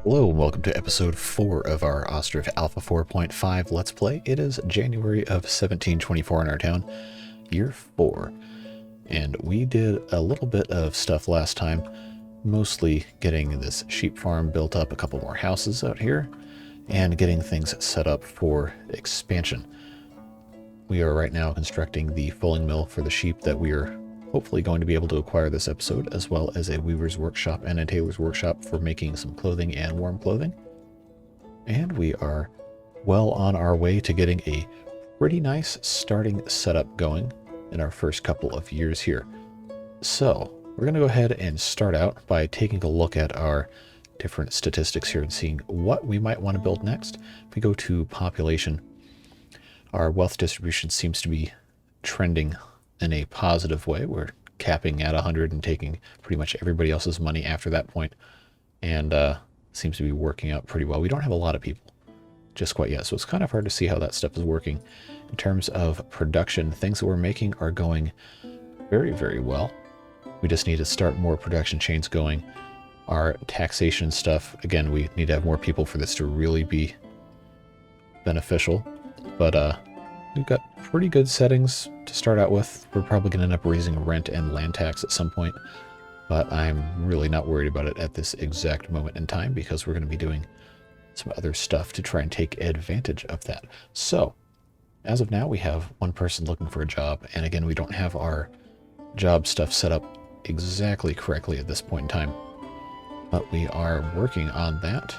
Hello and welcome to episode 4 of our Ostriv Alpha 4.5 Let's Play. It is January of 1724 in our town, year 4. And we did a little bit of stuff last time, mostly getting this sheep farm built up, a couple more houses out here, and getting things set up for expansion. We are right now constructing the fulling mill for the sheep that we are hopefully going to be able to acquire this episode, as well as a weaver's workshop and a tailor's workshop for making some clothing and warm clothing. And we are well on our way to getting a pretty nice starting setup going in our first couple of years here. So we're going to go ahead and start out by taking a look at our different statistics here and seeing what we might want to build next. If we go to population, our wealth distribution seems to be trending in a positive way. We're capping at 100 and taking pretty much everybody else's money after that point, and seems to be working out pretty well. We don't have a lot of people just quite yet, so it's kind of hard to see how that stuff is working. In terms of production, things that we're making are going very, very well. We just need to start more production chains going. Our taxation stuff, again, we need to have more people for this to really be beneficial, but we've got pretty good settings to start out with. We're probably going to end up raising rent and land tax at some point, but I'm really not worried about it at this exact moment in time because we're going to be doing some other stuff to try and take advantage of that. So, as of now, we have one person looking for a job, and again, we don't have our job stuff set up exactly correctly at this point in time, but we are working on that.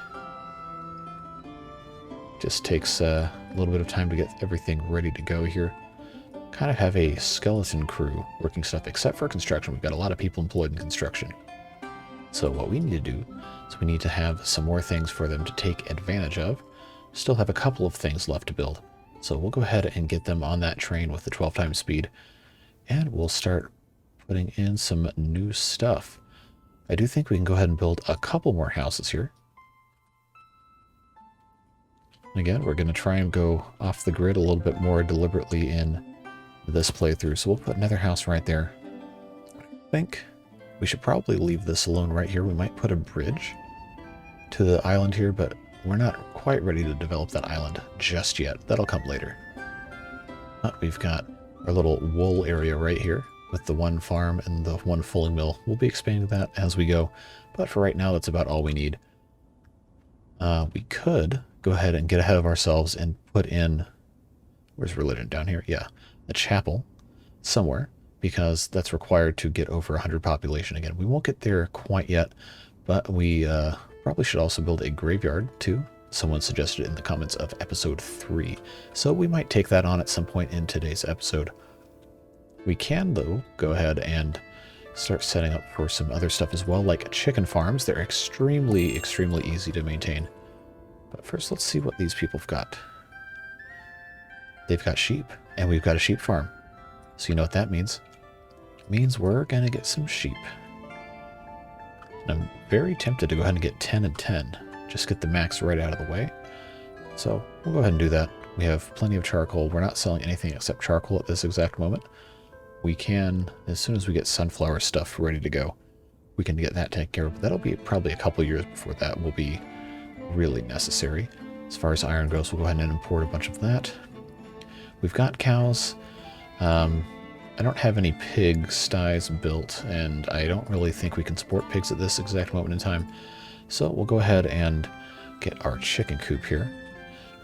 Just takes a little bit of time to get everything ready to go here. Kind of have a skeleton crew working stuff, except for construction. We've got a lot of people employed in construction. So what we need to do is we need to have some more things for them to take advantage of. Still have a couple of things left to build. So we'll go ahead and get them on that train with the 12 times speed. And we'll start putting in some new stuff. I do think we can go ahead and build a couple more houses here. Again, we're going to try and go off the grid a little bit more deliberately in this playthrough. So we'll put another house right there. I think we should probably leave this alone right here. We might put a bridge to the island here, but we're not quite ready to develop that island just yet. That'll come later. But we've got our little wool area right here with the one farm and the one fulling mill. We'll be expanding that as we go, but for right now, that's about all we need. We could go ahead and get ahead of ourselves and put in, where's religion down here? Yeah, a chapel somewhere, because that's required to get over 100 population again. We won't get there quite yet, but we probably should also build a graveyard too. Someone suggested it in the comments of episode 3. So we might take that on at some point in today's episode. We can, though, go ahead and start setting up for some other stuff as well, like chicken farms. They're extremely, extremely easy to maintain. But first, let's see what these people have got. They've got sheep, and we've got a sheep farm. So you know what that means? It means we're going to get some sheep. And I'm very tempted to go ahead and get 10 and 10. Just get the max right out of the way. So we'll go ahead and do that. We have plenty of charcoal. We're not selling anything except charcoal at this exact moment. We can, as soon as we get sunflower stuff ready to go, we can get that taken care of. But that'll be probably a couple years before that will be really necessary. As far as iron goes, we'll go ahead and import a bunch of that. We've got cows. I don't have any pig sties built, and I don't really think we can support pigs at this exact moment in time. So we'll go ahead and get our chicken coop here.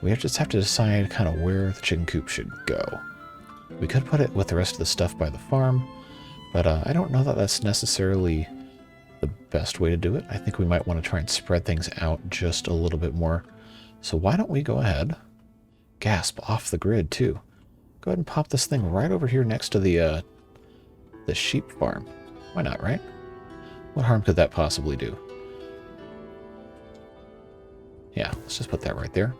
We just have to decide kind of where the chicken coop should go. We could put it with the rest of the stuff by the farm, but I don't know that that's necessarily the best way to do it. I think we might want to try and spread things out just a little bit more. So why don't we go ahead, gasp, off the grid too. Go ahead and pop this thing right over here next to the sheep farm. Why not, right? What harm could that possibly do? Yeah, let's just put that right there.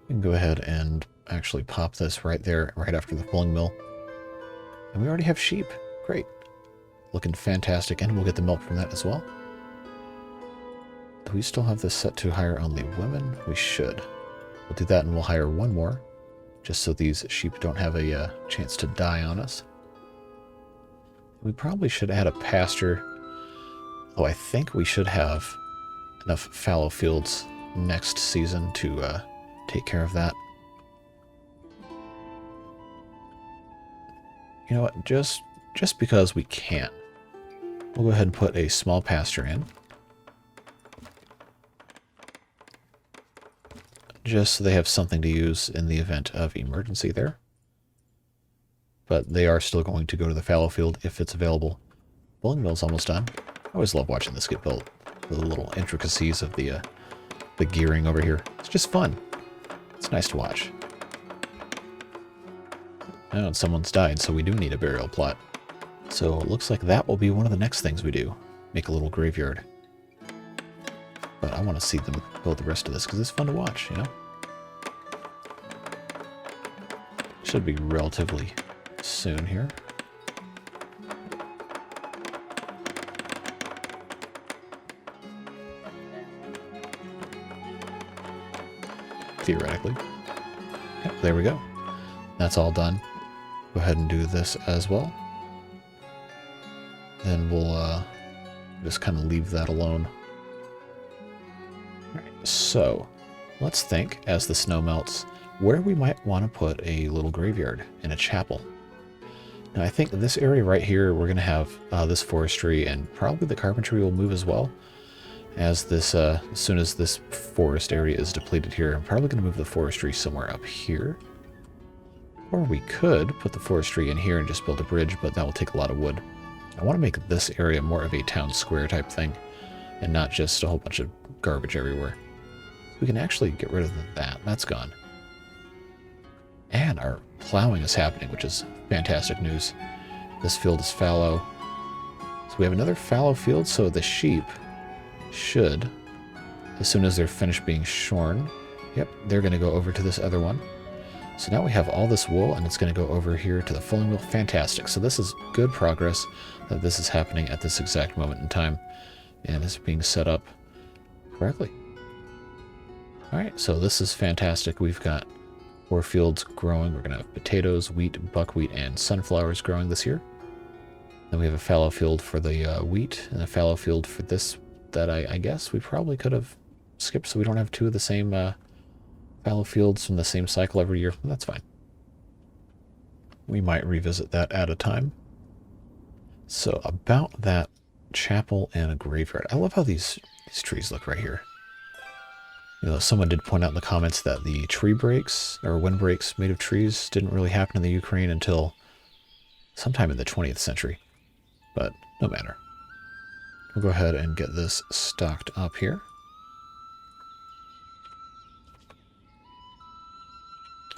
We can go ahead and actually pop this right there, right after the fulling mill. And we already have sheep. Great. Looking fantastic, and we'll get the milk from that as well. Do we still have this set to hire only women? We should. We'll do that, and we'll hire one more, just so these sheep don't have a chance to die on us. We probably should add a pasture. Oh, I think we should have enough fallow fields next season to take care of that. You know what? Just because we can, we'll go ahead and put a small pasture in. Just so they have something to use in the event of emergency there. But they are still going to go to the fallow field if it's available. Bowling mill's almost done. I always love watching this get built. The little intricacies of the gearing over here. It's just fun. It's nice to watch. Oh, and someone's died, so we do need a burial plot. So it looks like that will be one of the next things we do. Make a little graveyard. But I want to see them build the rest of this because it's fun to watch, you know? Should be relatively soon here. Theoretically. Yep, there we go. That's all done. Go ahead and do this as well. Then we'll just kind of leave that alone. All right, so let's think, as the snow melts, where we might want to put a little graveyard and a chapel. Now I think this area right here, we're going to have this forestry, and probably the carpentry will move as well. As this, as soon as this forest area is depleted here, I'm probably going to move the forestry somewhere up here. Or we could put the forestry in here and just build a bridge, but that will take a lot of wood. I want to make this area more of a town square type thing, and not just a whole bunch of garbage everywhere. We can actually get rid of that. That's gone. And our plowing is happening, which is fantastic news. This field is fallow. So we have another fallow field, so the sheep should, as soon as they're finished being shorn, yep, they're going to go over to this other one. So now we have all this wool, and it's going to go over here to the fulling wheel. Fantastic. So this is good progress that this is happening at this exact moment in time, and it's being set up correctly. All right, so this is fantastic. We've got 4 fields growing. We're going to have potatoes, wheat, buckwheat, and sunflowers growing this year. Then we have a fallow field for the wheat, and a fallow field for this that I guess we probably could have skipped, so we don't have 2 of the same fallow fields from the same cycle every year. That's fine. We might revisit that at a time. So about that chapel and a graveyard. I love how these trees look right here. You know, someone did point out in the comments that the tree breaks or windbreaks made of trees didn't really happen in the Ukraine until sometime in the 20th century. But no matter. We'll go ahead and get this stocked up here.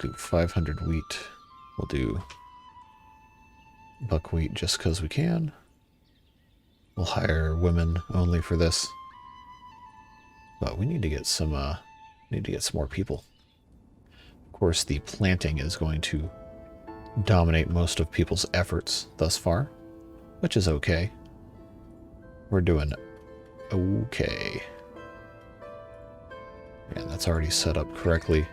Do 500 wheat. We'll do buckwheat just because we can. We'll hire women only for this. But we need to get some more people. Of course, the planting is going to dominate most of people's efforts thus far, which is okay. We're doing okay. And that's already set up correctly.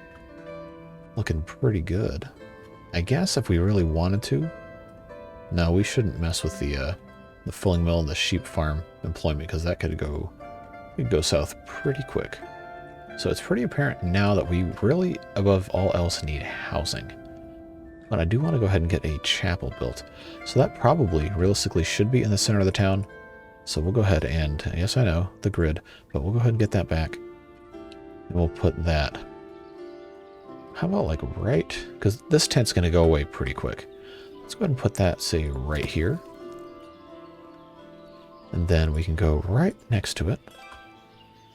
Looking pretty good. I guess if we really wanted to, no, we shouldn't mess with the fulling mill and the sheep farm employment, because that could go south pretty quick. So it's pretty apparent now that we really, above all else, need housing. But I do want to go ahead and get a chapel built. So that probably, realistically, should be in the center of the town. So we'll go ahead and, yes I know, the grid, but we'll go ahead and get that back. And we'll put that, how about like right, because this tent's going to go away pretty quick. Let's go ahead and put that, say, right here. And then we can go right next to it.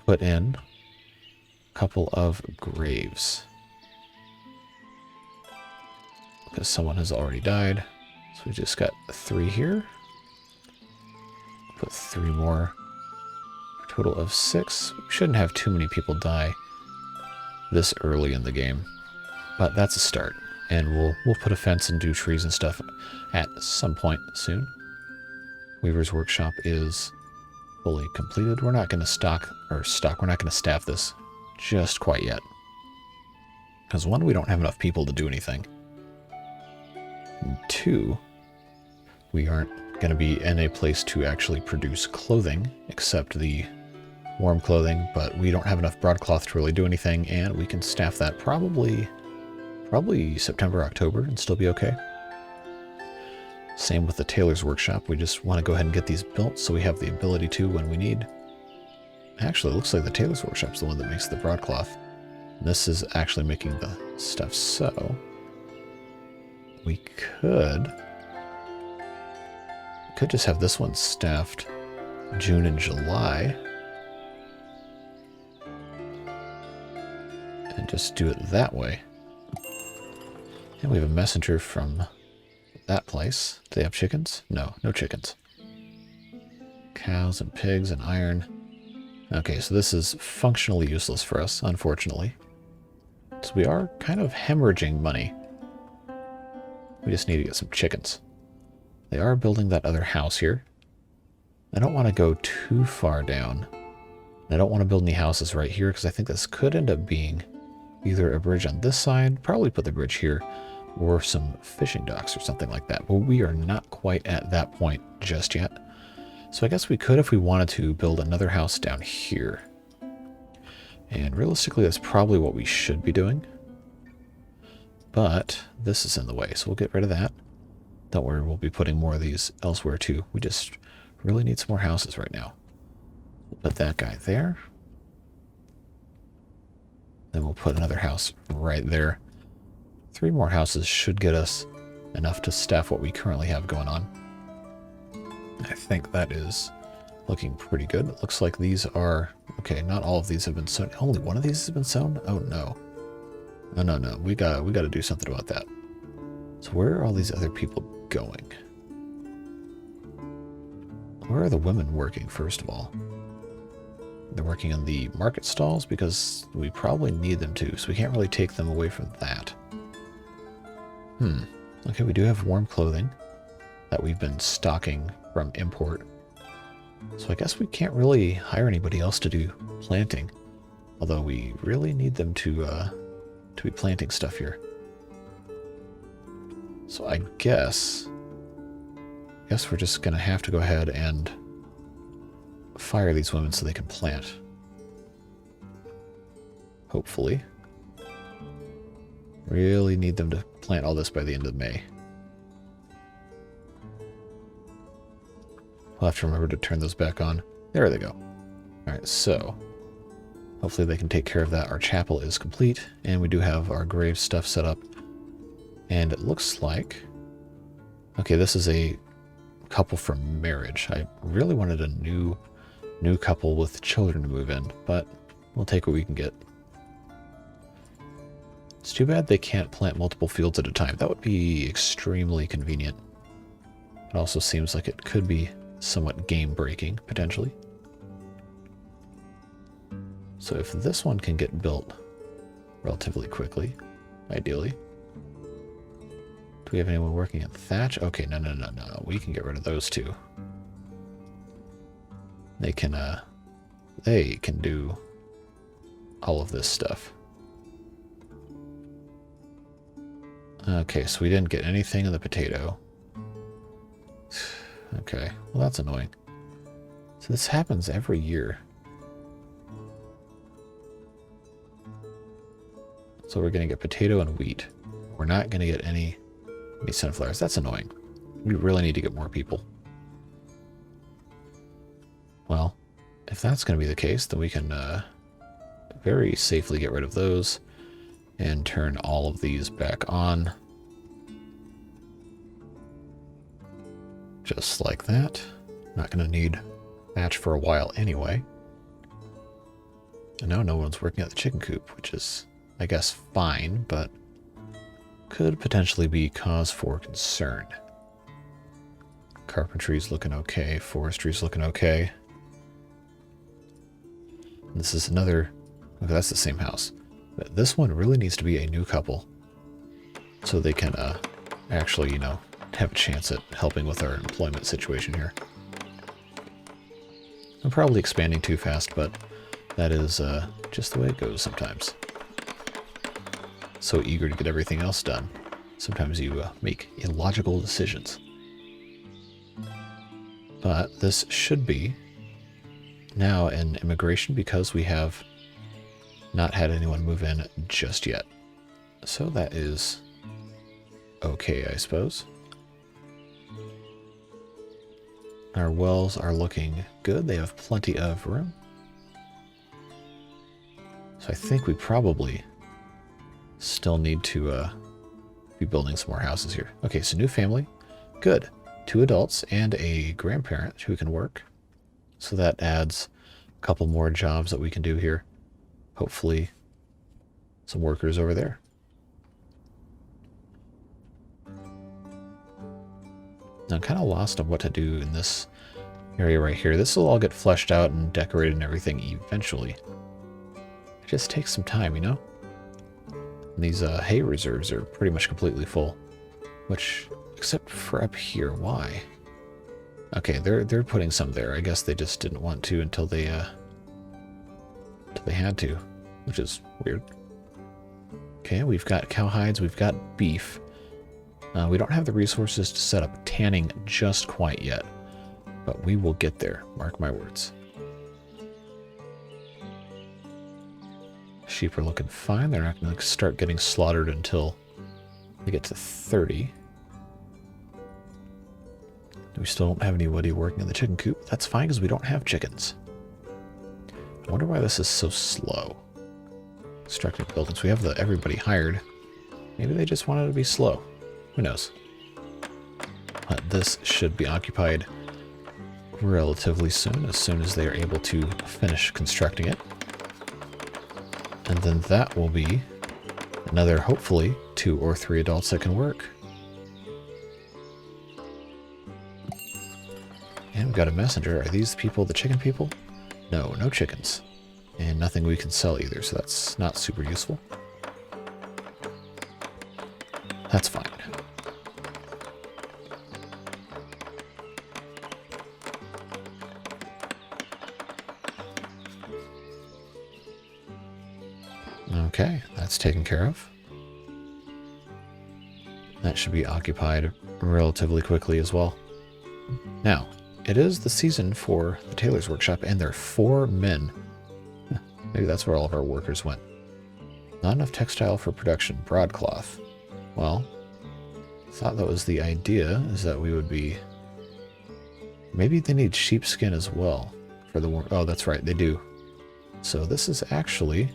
Put in a couple of graves. Because someone has already died. So we just got 3 here. Put 3 more. A total of 6. We shouldn't have too many people die this early in the game. But that's a start. And we'll put a fence and do trees and stuff at some point soon. Weaver's Workshop is fully completed. We're not going to we're not going to staff this just quite yet. Because 1, we don't have enough people to do anything. And 2, we aren't going to be in a place to actually produce clothing, except the warm clothing, but we don't have enough broadcloth to really do anything, and we can staff that probably September, October, and still be okay. Same with the tailor's workshop. We just want to go ahead and get these built so we have the ability to when we need. Actually, it looks like the tailor's workshop's the one that makes the broadcloth. This is actually making the stuff, so we could just have this one staffed June and July and just do it that way. And we have a messenger from that place. Do they have chickens? No, no chickens. Cows and pigs and iron. Okay, so this is functionally useless for us, unfortunately. So we are kind of hemorrhaging money. We just need to get some chickens. They are building that other house here. I don't want to go too far down. I don't want to build any houses right here because I think this could end up being either a bridge on this side, probably put the bridge here, or some fishing docks or something like that. But we are not quite at that point just yet. So I guess we could, if we wanted to, build another house down here. And realistically, that's probably what we should be doing. But this is in the way, so we'll get rid of that. Don't worry, we'll be putting more of these elsewhere too. We just really need some more houses right now. We'll put that guy there. Then we'll put another house right there. 3 more houses should get us enough to staff what we currently have going on. I think that is looking pretty good. It looks like these are... Okay, not all of these have been sown. Only one of these has been sown? Oh, no. No. We got to do something about that. So where are all these other people going? Where are the women working, first of all? They're working in the market stalls because we probably need them to, so we can't really take them away from that. Okay, we do have warm clothing that we've been stocking from import. So I guess we can't really hire anybody else to do planting. Although we really need them to be planting stuff here. So I guess we're just going to have to go ahead and fire these women so they can plant. Hopefully. Really need them to plant all this by the end of May. We'll have to remember to turn those back on. There they go. Alright, so hopefully they can take care of that. Our chapel is complete, and we do have our grave stuff set up. And it looks like... Okay, this is a couple for marriage. I really wanted a new couple with children to move in, but we'll take what we can get. It's too bad they can't plant multiple fields at a time. That would be extremely convenient. It also seems like it could be somewhat game-breaking, potentially. So if this one can get built relatively quickly, ideally. Do we have anyone working at thatch? Okay, no. We can get rid of those two. They can do all of this stuff. Okay, so we didn't get anything in the potato. Okay, well that's annoying. So this happens every year. So we're going to get potato and wheat. We're not going to get any sunflowers. That's annoying. We really need to get more people. Well, if that's going to be the case, then we can very safely get rid of those and turn all of these back on. Just like that. Not going to need thatch for a while anyway. And now no one's working at the chicken coop, which is, I guess, fine, but could potentially be cause for concern. Carpentry's looking okay. Forestry's looking okay. This is another... Okay, that's the same house. But this one really needs to be a new couple. So they can actually, you know, have a chance at helping with our employment situation here. I'm probably expanding too fast, but that is just the way it goes sometimes. So eager to get everything else done. Sometimes you make illogical decisions. But this should be now an immigration because we have not had anyone move in just yet. So that is okay, I suppose. Our wells are looking good. They have plenty of room. So I think we probably still need to be building some more houses here. Okay, so new family. Good. 2 adults and a grandparent who can work. So that adds a couple more jobs that we can do here. Hopefully some workers over there. Now I'm kind of lost on what to do in this area right here. This will all get fleshed out and decorated and everything eventually. It just takes some time, you know? And these hay reserves are pretty much completely full. Which, except for up here, why? Okay, they're putting some there. I guess they just didn't want to until they had to, which is weird. Okay, we've got cowhides, we've got beef. We don't have the resources to set up tanning just quite yet, but we will get there, mark my words. Sheep are looking fine. They're not going to start getting slaughtered until they get to 30. We still don't have anybody working in the chicken coop. That's fine because we don't have chickens. I wonder why this is so slow. Constructing buildings. We have everybody hired. Maybe they just wanted to be slow. Who knows? But this should be occupied relatively soon as they are able to finish constructing it. And then that will be another, hopefully, 2 or 3 adults that can work. And we've got a messenger. Are these people the chicken people? No, no chickens. And nothing we can sell either, so that's not super useful. That's fine. Okay, that's taken care of. That should be occupied relatively quickly as well. Now, it is the season for the tailor's workshop, and there are 4 men. Maybe that's where all of our workers went. Not enough textile for production. Broadcloth. Well, I thought that was the idea, is that we would be... Maybe they need sheepskin as well for the... Oh, that's right, they do. So this is actually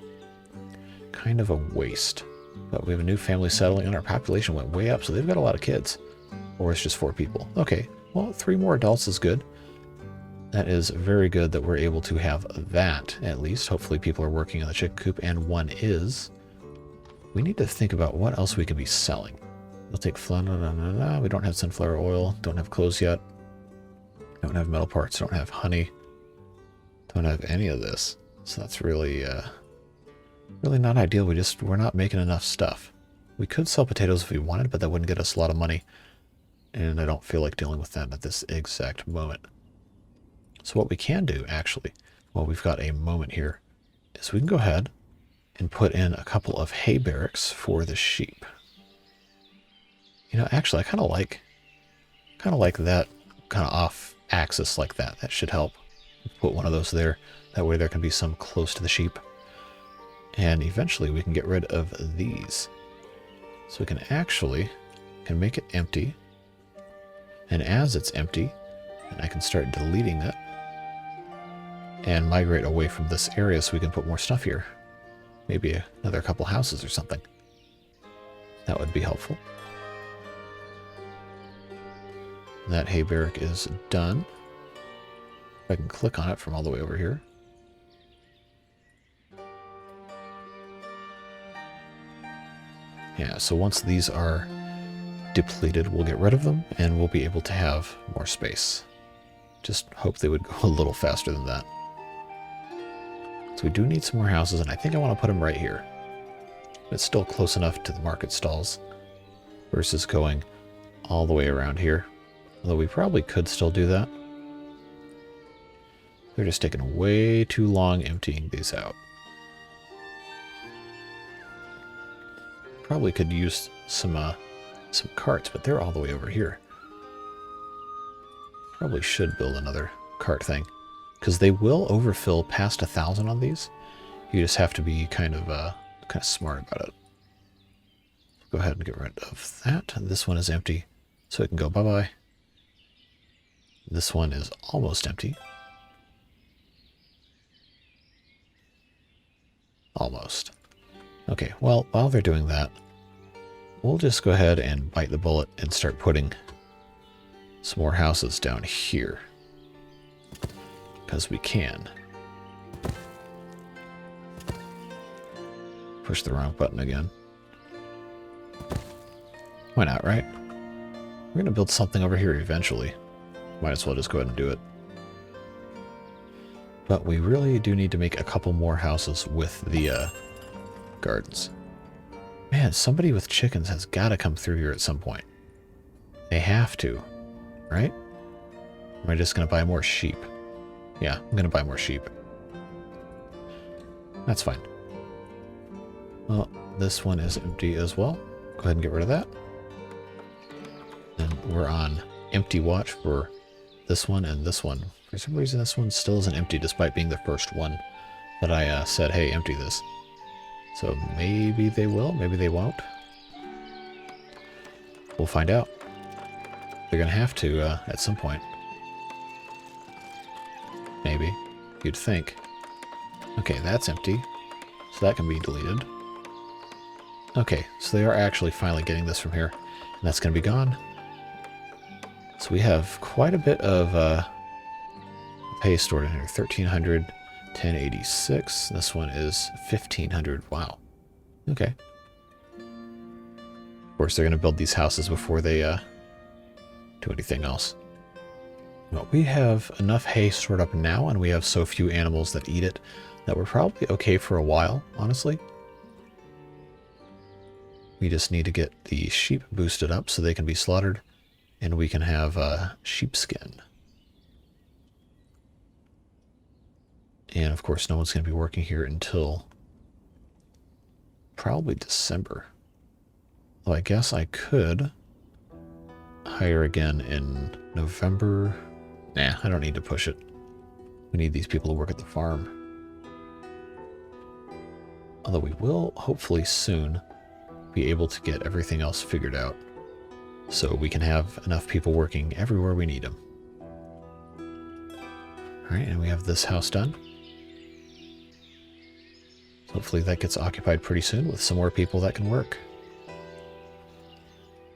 kind of a waste. But we have a new family settling, and our population went way up, so they've got a lot of kids. Or it's just 4 people. Okay, well, 3 more adults is good. That is very good that we're able to have that, at least. Hopefully people are working on the chicken coop, and one is. We need to think about what else we could be selling. We'll take flour. We don't have sunflower oil. Don't have clothes yet. Don't have metal parts. Don't have honey. Don't have any of this. So that's really, really not ideal. We're not making enough stuff. We could sell potatoes if we wanted, but that wouldn't get us a lot of money. And I don't feel like dealing with them at this exact moment. So what we can do, actually, while we've got a moment here, is we can go ahead and put in a couple of hay barracks for the sheep. You know, actually, I kind of like that kind of off axis like that. That should help. Put one of those there. That way there can be some close to the sheep. And eventually we can get rid of these. So we can make it empty. And as it's empty, then I can start deleting it and migrate away from this area so we can put more stuff here. Maybe another couple houses or something. That would be helpful. That hay barrack is done. I can click on it from all the way over here. Yeah, so once these are depleted, we'll get rid of them and we'll be able to have more space. Just hope they would go a little faster than that. So we do need some more houses, and I think I want to put them right here. It's still close enough to the market stalls versus going all the way around here. Although we probably could still do that. They're just taking way too long emptying these out. Probably could use some carts, but they're all the way over here. Probably should build another cart thing. because they will overfill past 1,000 on these. You just have to be kind of smart about it. Go ahead and get rid of that. This one is empty, so it can go bye-bye. This one is almost empty. Almost. Okay, well, while they're doing that, we'll just go ahead and bite the bullet and start putting some more houses down here. Because we can. Push the wrong button again. Why not, right? We're going to build something over here eventually. Might as well just go ahead and do it. But we really do need to make a couple more houses with the gardens. Man, somebody with chickens has got to come through here at some point. They have to, right? Or am I just going to buy more sheep? Yeah, I'm going to buy more sheep. That's fine. Well, this one is empty as well. Go ahead and get rid of that. And we're on empty watch for this one and this one. For some reason, this one still isn't empty, despite being the first one that I said, hey, empty this. So maybe they will, maybe they won't. We'll find out. They're going to have to at some point. Maybe. You'd think. Okay, that's empty. So that can be deleted. Okay, so they are actually finally getting this from here. And that's going to be gone. So we have quite a bit of pay stored in here. 1,300, 1086. This one is 1,500. Wow. Okay. Of course, they're going to build these houses before they do anything else. Well, we have enough hay stored up now, and we have so few animals that eat it that we're probably okay for a while, honestly. We just need to get the sheep boosted up so they can be slaughtered, and we can have sheepskin. And of course, no one's going to be working here until probably December. Well, I guess I could hire again in November. Nah, I don't need to push it. We need these people to work at the farm. Although we will hopefully soon be able to get everything else figured out so we can have enough people working everywhere we need them. Alright, and we have this house done. Hopefully that gets occupied pretty soon with some more people that can work.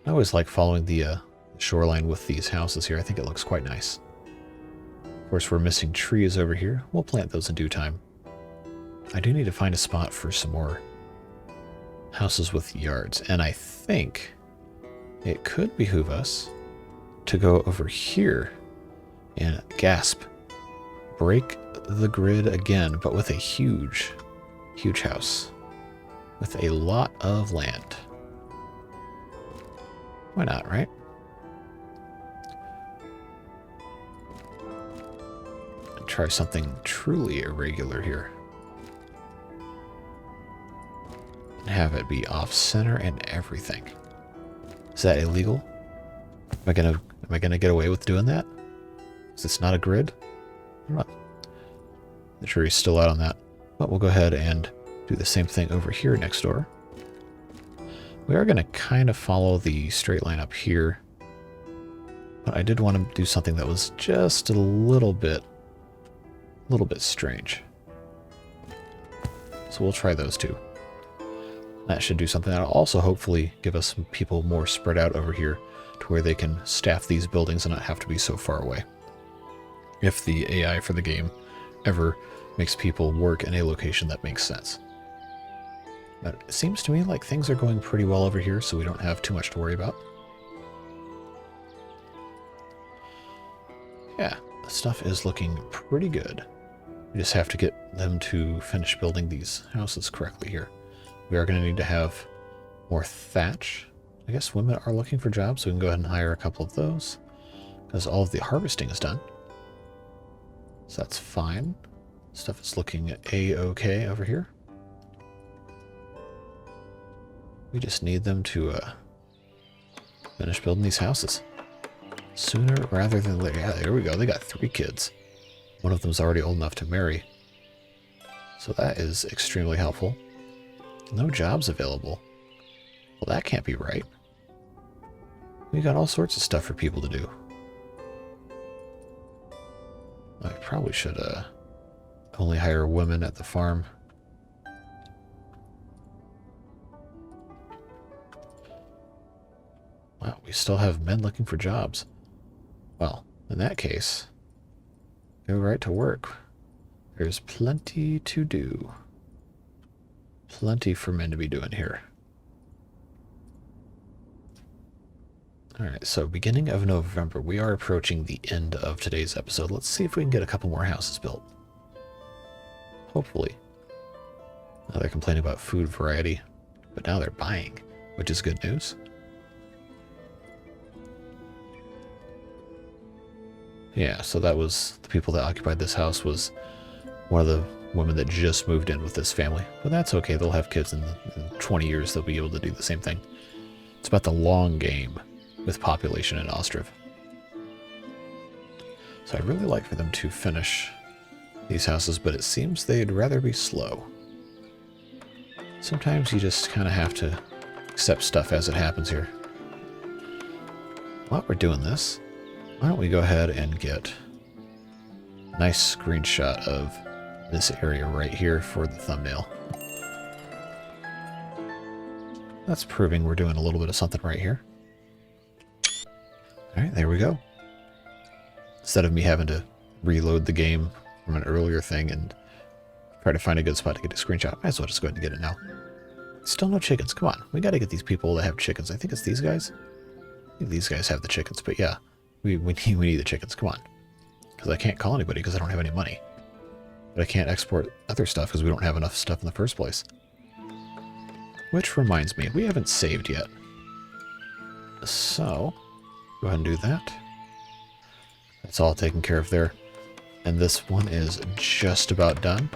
I always like following the shoreline with these houses here. I think it looks quite nice. Of course, we're missing trees over here. We'll plant those in due time. I do need to find a spot for some more houses with yards, and I think it could behoove us to go over here and break the grid again, but with a huge house with a lot of land. Why not, right? Try something truly irregular here. Have it be off center and everything. Is that illegal? Am I gonna get away with doing that? Is this not a grid? I don't know. The jury's still out on that. But we'll go ahead and do the same thing over here next door. We are gonna kind of follow the straight line up here. But I did want to do something that was just a little bit strange. So we'll try those two. That should do something. That'll also hopefully give us some people more spread out over here to where they can staff these buildings and not have to be so far away. If the AI for the game ever makes people work in a location that makes sense. But it seems to me like things are going pretty well over here, so we don't have too much to worry about. Yeah, the stuff is looking pretty good. We just have to get them to finish building these houses correctly here. We are going to need to have more thatch. I guess women are looking for jobs, so we can go ahead and hire a couple of those. Because all of the harvesting is done. So that's fine. Stuff is looking a-okay over here. We just need them to finish building these houses. Sooner rather than later. Yeah, there we go. They got 3 kids. One of them is already old enough to marry. So that is extremely helpful. No jobs available. Well, that can't be right. We got all sorts of stuff for people to do. I probably should only hire women at the farm. Wow, we still have men looking for jobs. Well, in that case, go right to work. There's plenty to do. Plenty for men to be doing here. Alright, so beginning of November, we are approaching the end of today's episode. Let's see if we can get a couple more houses built. Hopefully. Now they're complaining about food variety, but now they're buying, which is good news. Yeah, so that was the people that occupied this house was one of the women that just moved in with this family. But that's okay, they'll have kids in 20 years, they'll be able to do the same thing. It's about the long game with population in Ostriv. So I'd really like for them to finish these houses, but it seems they'd rather be slow. Sometimes you just kind of have to accept stuff as it happens here. While we're doing this, why don't we go ahead and get a nice screenshot of this area right here for the thumbnail. That's proving we're doing a little bit of something right here. Alright, there we go. Instead of me having to reload the game from an earlier thing and try to find a good spot to get a screenshot, might as well just go ahead and get it now. Still no chickens. Come on, we gotta get these people that have chickens. I think it's these guys. I think these guys have the chickens, but yeah, we need the chickens. Come on. Because I can't call anybody because I don't have any money. But I can't export other stuff because we don't have enough stuff in the first place. Which reminds me, we haven't saved yet. So, go ahead and do that. That's all taken care of there. And this one is just about done.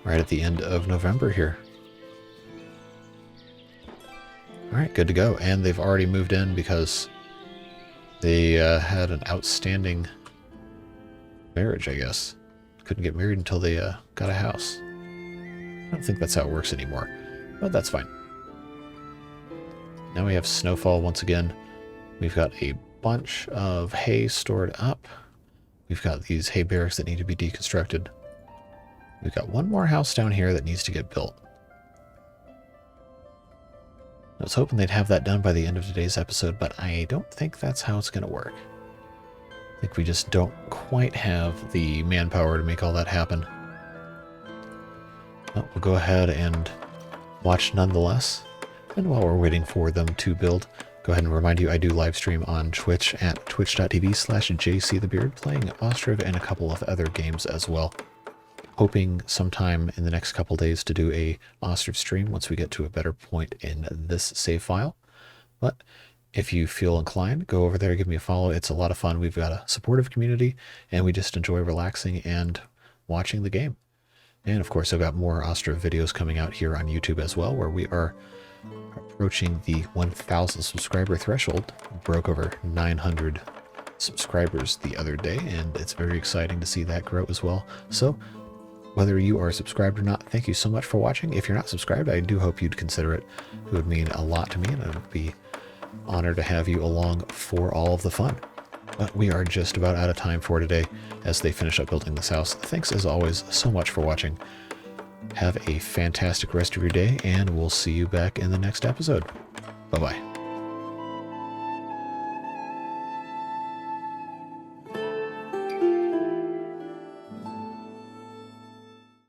Right at the end of November here. Alright, good to go. And they've already moved in because they had an outstanding marriage, I guess. Couldn't get married until they got a house. I don't think that's how it works anymore, but that's fine. Now we have snowfall once again. We've got a bunch of hay stored up. We've got these hay barracks that need to be deconstructed. We've got one more house down here that needs to get built. I was hoping they'd have that done by the end of today's episode, but I don't think that's how it's going to work. I think we just don't quite have the manpower to make all that happen. But we'll go ahead and watch nonetheless. And while we're waiting for them to build, go ahead and remind you I do live stream on Twitch at twitch.tv/jcthebeard, playing Ostriv and a couple of other games as well. Hoping sometime in the next couple days to do a Ostriv stream once we get to a better point in this save file. But if you feel inclined, go over there, give me a follow. It's a lot of fun. We've got a supportive community, and we just enjoy relaxing and watching the game. And of course, I've got more Ostriv videos coming out here on YouTube as well, where we are approaching the 1,000 subscriber threshold. We broke over 900 subscribers the other day, and it's very exciting to see that grow as well. So whether you are subscribed or not, thank you so much for watching. If you're not subscribed, I do hope you'd consider it. It would mean a lot to me, and I would be honored to have you along for all of the fun. But we are just about out of time for today as they finish up building this house. Thanks as always so much for watching. Have a fantastic rest of your day, and we'll see you back in the next episode. Bye-bye.